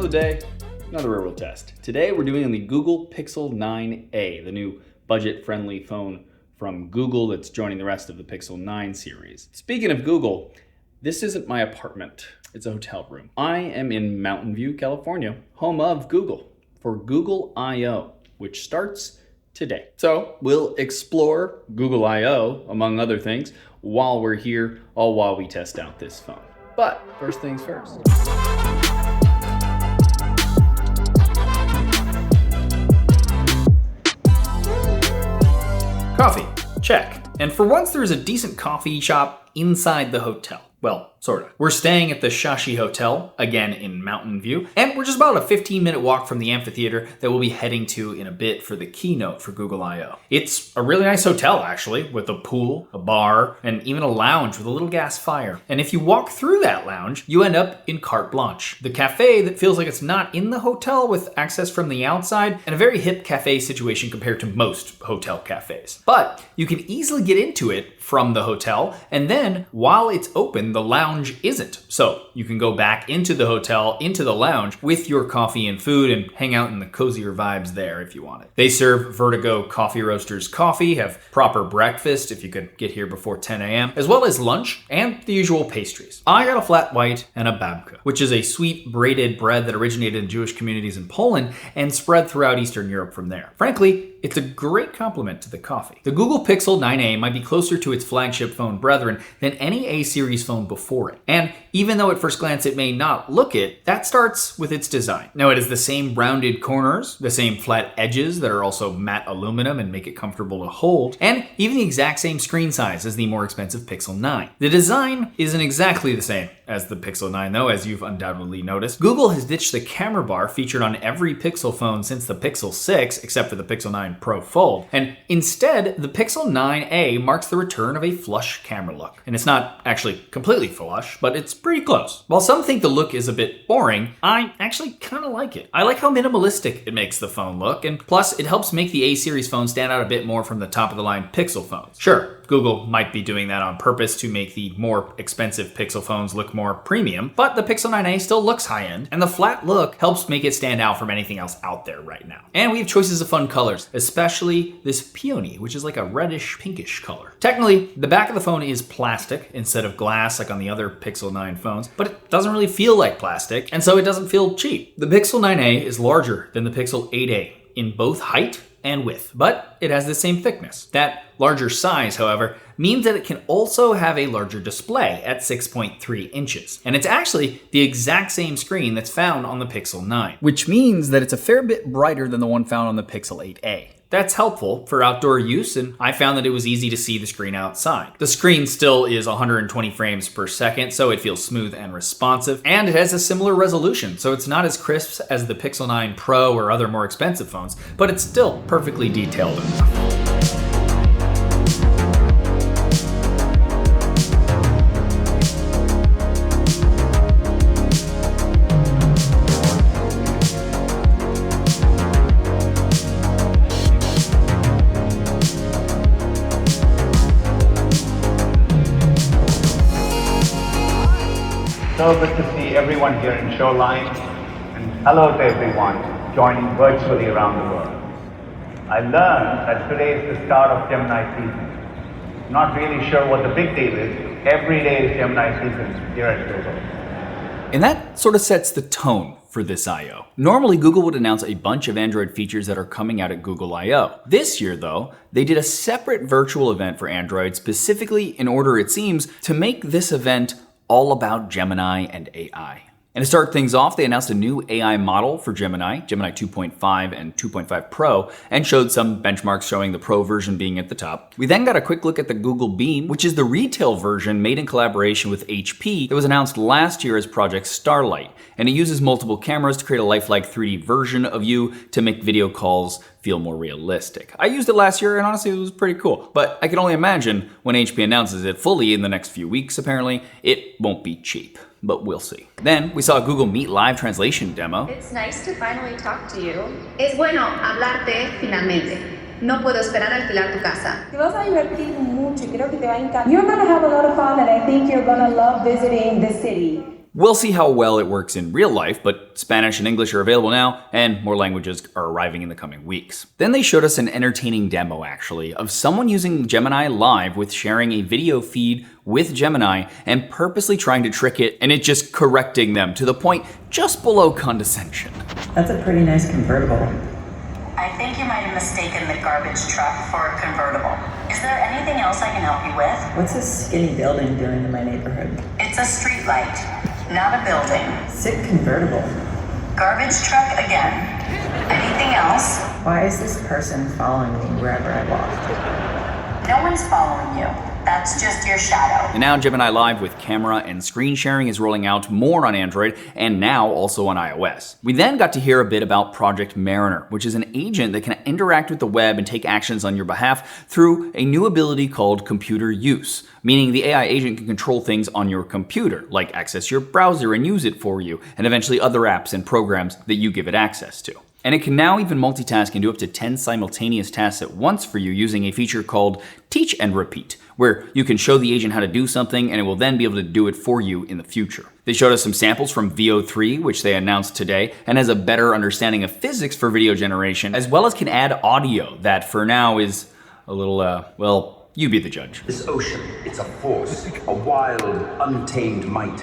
the day, another real-world test. Today we're doing the Google Pixel 9a, the new budget-friendly phone from Google that's joining the rest of the Pixel 9 series. Speaking of Google, this isn't my apartment, it's a hotel room. I am in Mountain View, California, home of Google, for Google I/O, which starts today. So we'll explore Google I/O, among other things, while we're here, all while we test out this phone. But first things first. Coffee, check. And for once there's a decent coffee shop inside the hotel. Well, sort of. We're staying at the Shashi Hotel, again in Mountain View, and we're just about a 15-minute walk from the amphitheater that we'll be heading to in a bit for the keynote for Google I/O. It's a really nice hotel, actually, with a pool, a bar, and even a lounge with a little gas fire. And if you walk through that lounge, you end up in Carte Blanche, the cafe that feels like it's not in the hotel with access from the outside, and a very hip cafe situation compared to most hotel cafes. But you can easily get into it from the hotel, and then while it's open, the lounge isn't. So you can go back into the hotel, into the lounge with your coffee and food and hang out in the cozier vibes there if you want it. They serve Vertigo Coffee Roasters coffee, have proper breakfast if you could get here before 10 a.m., as well as lunch and the usual pastries. I got a flat white and a babka, which is a sweet braided bread that originated in Jewish communities in Poland and spread throughout Eastern Europe from there. Frankly, it's a great compliment to the coffee. The Google Pixel 9a might be closer to its flagship phone brethren than any A-series phone before it. And even though at first glance it may not look it, that starts with its design. Now it has the same rounded corners, the same flat edges that are also matte aluminum and make it comfortable to hold, and even the exact same screen size as the more expensive Pixel 9. The design isn't exactly the same as the Pixel 9 though, as you've undoubtedly noticed. Google has ditched the camera bar featured on every Pixel phone since the Pixel 6, except for the Pixel 9 Pro Fold. And instead, the Pixel 9a marks the return of a flush camera look. And it's not actually completely flush, but it's pretty close. While some think the look is a bit boring, I actually kind of like it. I like how minimalistic it makes the phone look, and plus it helps make the A-series phone stand out a bit more from the top of the line Pixel phones. Sure, Google might be doing that on purpose to make the more expensive Pixel phones look more premium, but the Pixel 9a still looks high-end, and the flat look helps make it stand out from anything else out there right now. And we have choices of fun colors, especially this peony, which is like a reddish pinkish color. Technically, the back of the phone is plastic instead of glass like on the other Pixel 9 phones, but it doesn't really feel like plastic, and so it doesn't feel cheap. The Pixel 9a is larger than the Pixel 8a in both height and width, but it has the same thickness. That larger size, however, means that it can also have a larger display at 6.3 inches. And it's actually the exact same screen that's found on the Pixel 9, which means that it's a fair bit brighter than the one found on the Pixel 8a. That's helpful for outdoor use, and I found that it was easy to see the screen outside. The screen still is 120 frames per second, so it feels smooth and responsive, and it has a similar resolution, so it's not as crisp as the Pixel 9 Pro or other more expensive phones, but it's still perfectly detailed enough. So good to see everyone here in Shoreline, and hello to everyone joining virtually around the world. I learned that today is the start of Gemini season. Not really sure what the big deal is. Every day is Gemini season here at Google. And that sort of sets the tone for this I/O. Normally, Google would announce a bunch of Android features that are coming out at Google I/O. This year, though, they did a separate virtual event for Android specifically in order, it seems, to make this event all about Gemini and AI. And to start things off, they announced a new AI model for Gemini 2.5 and 2.5 Pro, and showed some benchmarks showing the Pro version being at the top. We then got a quick look at the Google Beam, which is the retail version made in collaboration with HP that was announced last year as Project Starlight. And it uses multiple cameras to create a lifelike 3D version of you to make video calls feel more realistic. I used it last year and honestly it was pretty cool, but I can only imagine when HP announces it fully in the next few weeks apparently, it won't be cheap. But we'll see. Then we saw a Google Meet live translation demo. It's nice to finally talk to you. Es bueno hablarte finalmente. No puedo esperar a alquilar tu casa. Te vas a divertir mucho y creo que te va a encantar. You're gonna have a lot of fun and I think you're gonna love visiting the city. We'll see how well it works in real life, but Spanish and English are available now, and more languages are arriving in the coming weeks. Then they showed us an entertaining demo, actually, of someone using Gemini Live with sharing a video feed with Gemini and purposely trying to trick it, and it just correcting them to the point just below condescension. That's a pretty nice convertible. I think you might have mistaken the garbage truck for a convertible. Is there anything else I can help you with? What's this skinny building doing in my neighborhood? It's a street light, not a building. Sick convertible. Garbage truck again. Anything else? Why is this person following me wherever I walk? No one's following you. That's just your shadow. And now Gemini Live with camera and screen sharing is rolling out more on Android and now also on iOS. We then got to hear a bit about Project Mariner, which is an agent that can interact with the web and take actions on your behalf through a new ability called computer use, meaning the AI agent can control things on your computer, like access your browser and use it for you, and eventually other apps and programs that you give it access to. And it can now even multitask and do up to 10 simultaneous tasks at once for you using a feature called Teach and Repeat, where you can show the agent how to do something and it will then be able to do it for you in the future. They showed us some samples from Veo 3, which they announced today, and has a better understanding of physics for video generation, as well as can add audio that for now is a little, well, you be the judge. This ocean, it's a force, a wild, untamed might.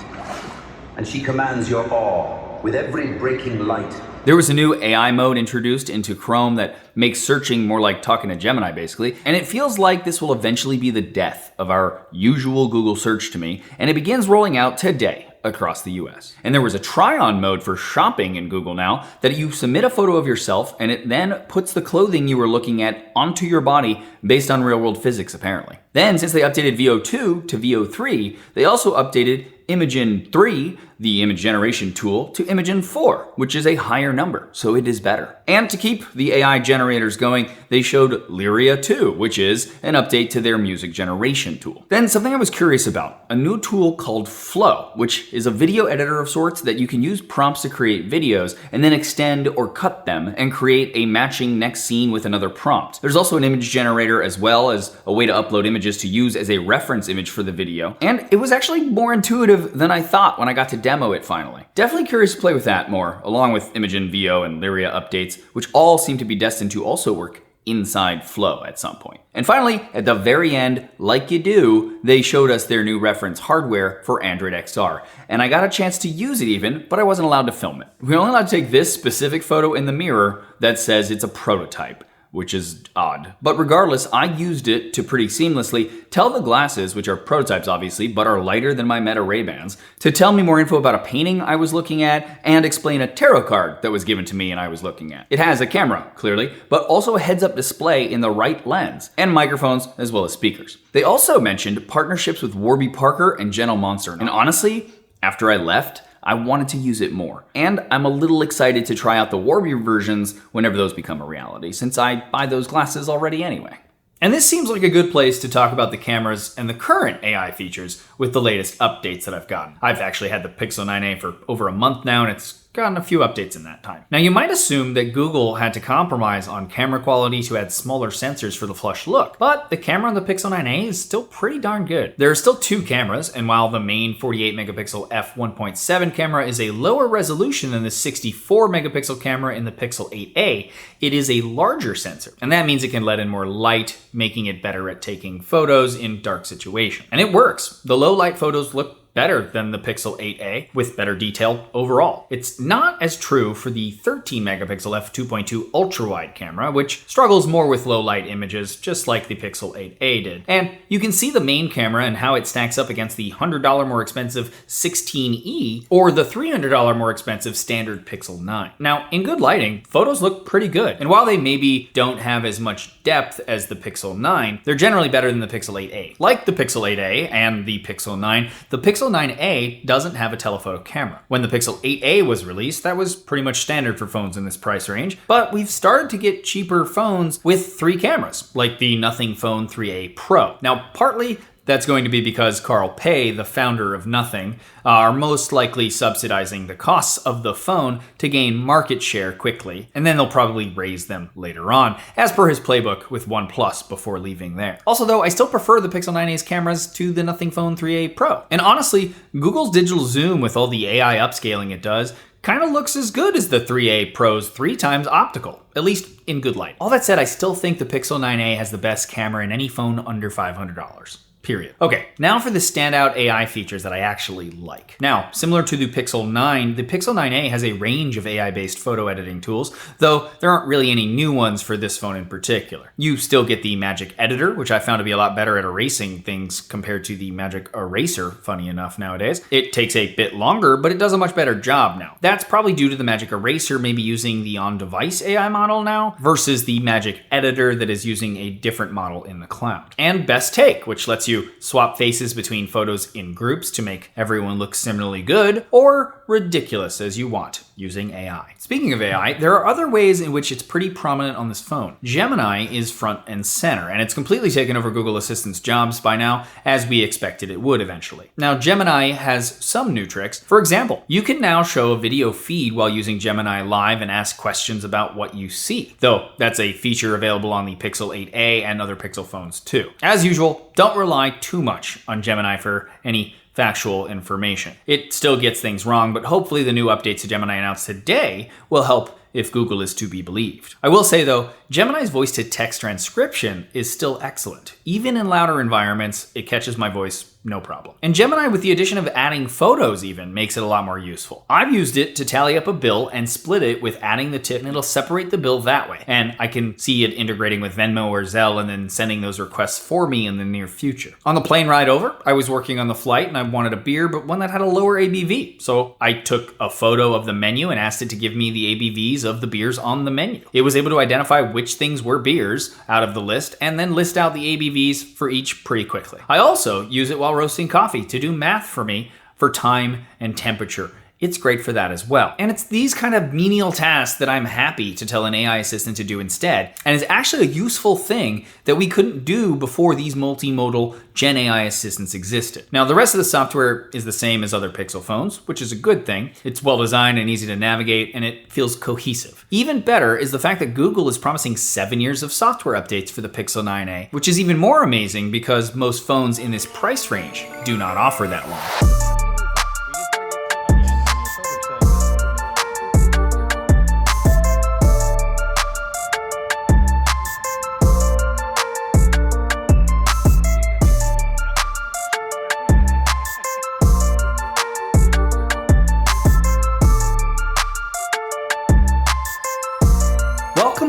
And she commands your awe with every breaking light. There was a new AI mode introduced into Chrome that makes searching more like talking to Gemini, basically, and it feels like this will eventually be the death of our usual Google search to me, and it begins rolling out today across the US. And there was a try-on mode for shopping in Google now that you submit a photo of yourself and it then puts the clothing you were looking at onto your body based on real-world physics, apparently. Then, since they updated Veo 2 to Veo 3, they also updated Imagen 3, the image generation tool, to Imagen 4, which is a higher number, so it is better. And to keep the AI generators going, they showed Lyria 2, which is an update to their music generation tool. Then something I was curious about, a new tool called Flow, which is a video editor of sorts that you can use prompts to create videos and then extend or cut them and create a matching next scene with another prompt. There's also an image generator as well as a way to upload images to use as a reference image for the video. And it was actually more intuitive than I thought when I got to demo it finally. Definitely curious to play with that more, along with Imagen, Veo, and Lyria updates, which all seem to be destined to also work inside Flow at some point. And finally, at the very end, like you do, they showed us their new reference hardware for Android XR. And I got a chance to use it even, but I wasn't allowed to film it. We're only allowed to take this specific photo in the mirror that says it's a prototype, which is odd. But regardless, I used it to pretty seamlessly tell the glasses, which are prototypes obviously, but are lighter than my Meta Ray-Bans, to tell me more info about a painting I was looking at and explain a tarot card that was given to me and I was looking at. It has a camera, clearly, but also a heads-up display in the right lens, and microphones as well as speakers. They also mentioned partnerships with Warby Parker and Gentle Monster, and honestly, after I left, I wanted to use it more. And I'm a little excited to try out the Warby versions whenever those become a reality, since I buy those glasses already anyway. And this seems like a good place to talk about the cameras and the current AI features with the latest updates that I've gotten. I've actually had the Pixel 9a for over a month now, and it's gotten a few updates in that time. Now, you might assume that Google had to compromise on camera quality to add smaller sensors for the flush look, but the camera on the Pixel 9a is still pretty darn good. There are still two cameras, and while the main 48 megapixel f1.7 camera is a lower resolution than the 64 megapixel camera in the Pixel 8a, it is a larger sensor, and that means it can let in more light, making it better at taking photos in dark situations. And it works. The low light photos look better than the Pixel 8a with better detail overall. It's not as true for the 13 megapixel f2.2 ultra-wide camera, which struggles more with low light images, just like the Pixel 8a did. And you can see the main camera and how it stacks up against the $100 more expensive 16e or the $300 more expensive standard Pixel 9. Now, in good lighting, photos look pretty good. And while they maybe don't have as much depth as the Pixel 9, they're generally better than the Pixel 8a. Like the Pixel 8a and the Pixel 9, the Pixel 9a doesn't have a telephoto camera. When the Pixel 8a was released, that was pretty much standard for phones in this price range, but we've started to get cheaper phones with 3 cameras, like the Nothing Phone 3a Pro. Now, partly That's going to be because Carl Pei, the founder of Nothing, are most likely subsidizing the costs of the phone to gain market share quickly, and then they'll probably raise them later on, as per his playbook with OnePlus before leaving there. Also though, I still prefer the Pixel 9a's cameras to the Nothing Phone 3a Pro. And honestly, Google's digital zoom with all the AI upscaling it does kind of looks as good as the 3A Pro's 3x optical, at least in good light. All that said, I still think the Pixel 9a has the best camera in any phone under $500. Period. Okay, now for the standout AI features that I actually like. Now, similar to the Pixel 9, the Pixel 9a has a range of AI-based photo editing tools, though there aren't really any new ones for this phone in particular. You still get the Magic Editor, which I found to be a lot better at erasing things compared to the Magic Eraser, funny enough nowadays. It takes a bit longer, but it does a much better job now. That's probably due to the Magic Eraser maybe using the on-device AI model now, versus the Magic Editor that is using a different model in the cloud. And Best Take, which lets you swap faces between photos in groups to make everyone look similarly good or ridiculous as you want using AI. Speaking of AI, there are other ways in which it's pretty prominent on this phone. Gemini is front and center, and it's completely taken over Google Assistant's jobs by now, as we expected it would eventually. Now, Gemini has some new tricks. For example, you can now show a video feed while using Gemini Live and ask questions about what you see, though that's a feature available on the Pixel 8a and other Pixel phones too. As usual, don't rely too much on Gemini for any factual information. It still gets things wrong, but hopefully the new updates to Gemini announced today will help if Google is to be believed. I will say though, Gemini's voice-to-text transcription is still excellent. Even in louder environments, it catches my voice no problem. And Gemini, with the addition of adding photos even, makes it a lot more useful. I've used it to tally up a bill and split it with adding the tip, and it'll separate the bill that way. And I can see it integrating with Venmo or Zelle and then sending those requests for me in the near future. On the plane ride over, I was working on the flight and I wanted a beer, but one that had a lower ABV. So I took a photo of the menu and asked it to give me the ABVs of the beers on the menu. It was able to identify which things were beers out of the list and then list out the ABVs for each pretty quickly. I also use it while roasting coffee to do math for me for time and temperature. It's great for that as well. And it's these kind of menial tasks that I'm happy to tell an AI assistant to do instead. And it's actually a useful thing that we couldn't do before these multimodal Gen AI assistants existed. Now, the rest of the software is the same as other Pixel phones, which is a good thing. It's well designed and easy to navigate, and it feels cohesive. Even better is the fact that Google is promising 7 years of software updates for the Pixel 9a, which is even more amazing because most phones in this price range do not offer that long.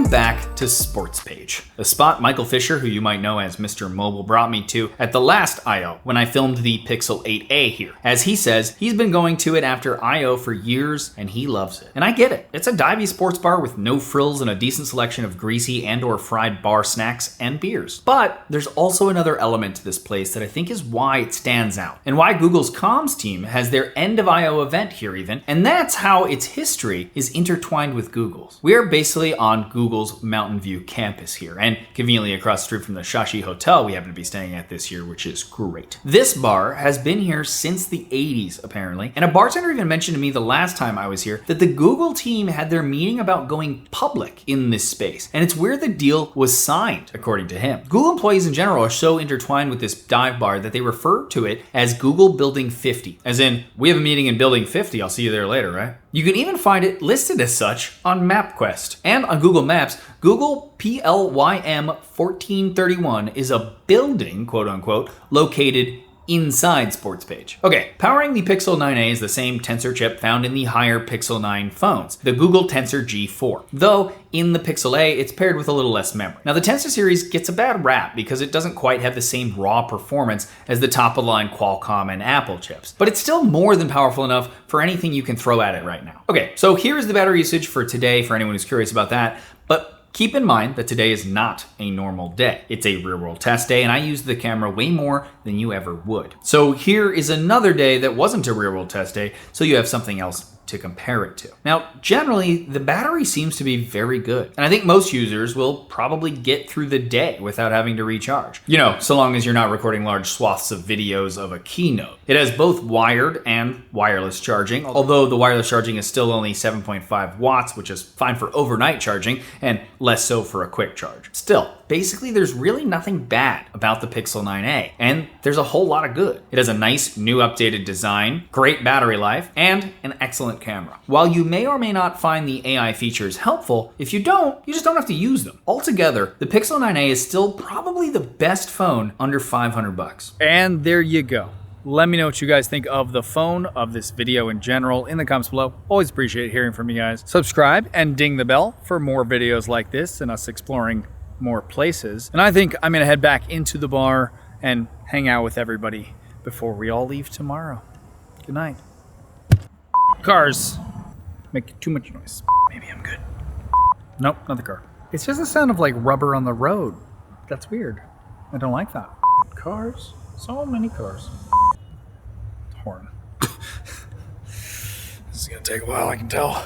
Back to Sports Page, a spot Michael Fisher, who you might know as Mr. Mobile, brought me to at the last I.O. when I filmed the Pixel 8a here. As he says, he's been going to it after I.O. for years and he loves it. And I get it. It's a divey sports bar with no frills and a decent selection of greasy and or fried bar snacks and beers. But there's also another element to this place that I think is why it stands out and why Google's comms team has their end of I.O. event here even, and that's how its history is intertwined with Google's. We are basically on Google's Mountain View campus here, and conveniently across the street from the Shashi Hotel we happen to be staying at this year, which is great. This bar has been here since the 80s, apparently, and a bartender even mentioned to me the last time I was here that the Google team had their meeting about going public in this space, and it's where the deal was signed, according to him. Google employees in general are so intertwined with this dive bar that they refer to it as Google Building 50, as in, we have a meeting in Building 50, I'll see you there later, right? You can even find it listed as such on MapQuest. And on Google Maps, Google PLYM 1431 is a building, quote unquote, located inside Sports Page. Okay, powering the Pixel 9a is the same Tensor chip found in the higher Pixel 9 phones, the Google Tensor G4. Though, in the Pixel A, it's paired with a little less memory. Now, the Tensor series gets a bad rap because it doesn't quite have the same raw performance as the top-of-the-line Qualcomm and Apple chips, but it's still more than powerful enough for anything you can throw at it right now. Okay, so here is the battery usage for today for anyone who's curious about that, but keep in mind that today is not a normal day. It's a real-world test day, and I used the camera way more than you ever would. So here is another day that wasn't a real-world test day, so you have something else to compare it to. Now, generally, the battery seems to be very good, and I think most users will probably get through the day without having to recharge. You know, so long as you're not recording large swaths of videos of a keynote. It has both wired and wireless charging, although the wireless charging is still only 7.5 watts, which is fine for overnight charging and less so for a quick charge. Still, basically there's really nothing bad about the Pixel 9a, and there's a whole lot of good. It has a nice new updated design, great battery life, and an excellent camera. While you may or may not find the AI features helpful, if you don't, you just don't have to use them. Altogether, the Pixel 9a is still probably the best phone under $500. And there you go. Let me know what you guys think of the phone, of this video in general, in the comments below. Always appreciate hearing from you guys. Subscribe and ding the bell for more videos like this and us exploring more places. And I think I'm gonna head back into the bar and hang out with everybody before we all leave tomorrow. Good night. Cars make too much noise. Maybe I'm good. Nope, not the car. It's just the sound of like rubber on the road. That's weird. I don't like that. Cars, so many cars. Horn. This is gonna take a while, I can tell.